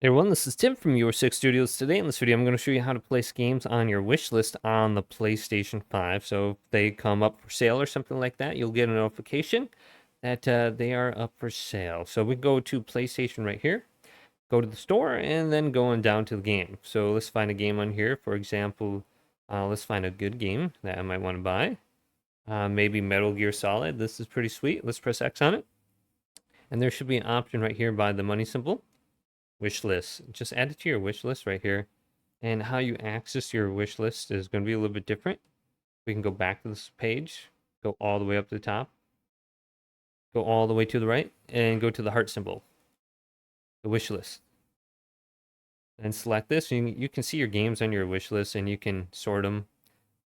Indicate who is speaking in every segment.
Speaker 1: Hey everyone, this is Tim from Your Six Studios. Today in this video, I'm going to show you how to place games on your wish list on the PlayStation 5. So if they come up for sale or something like that, you'll get a notification that they are up for sale. So we go to PlayStation right here, go to the store, and then go on down to the game. So let's find a game on here. For example, let's find a good game that I might want to buy. Maybe Metal Gear Solid. This is pretty sweet. Let's press X on it. And there should be an option right here by the money symbol. Wish list. Just add it to your wish list right here. And how you access your wish list is going to be a little bit different. We can go back to this page, go all the way up to the top, go all the way to the right, and go to the heart symbol, the wish list. And select this. You can see your games on your wish list and you can sort them.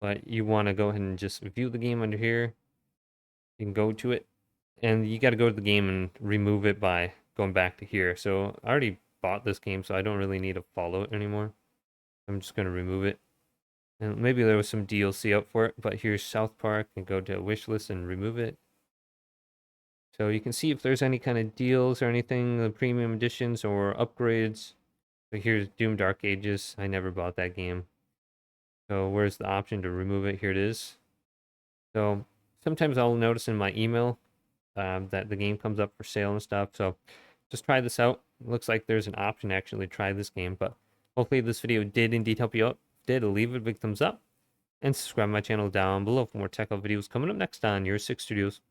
Speaker 1: But you want to go ahead and just view the game under here. You can go to it. And you got to go to the game and remove it by going back to here. So I already bought this game, so I don't really need to follow it anymore. I'm just going to remove it. And maybe there was some DLC out for it, but here's South Park, and go to wish list and remove it. So you can see if there's any kind of deals or anything, the premium editions or upgrades. So here's Doom Dark Ages. I never bought that game. So where's the option to remove it? Here it is. So sometimes I'll notice in my email that the game comes up for sale and stuff. So just try this out. It looks like there's an option to actually try this game, but hopefully this video did indeed help you out. If it did, leave it a big thumbs up and subscribe to my channel down below for more tech videos coming up next on Your Six Studios.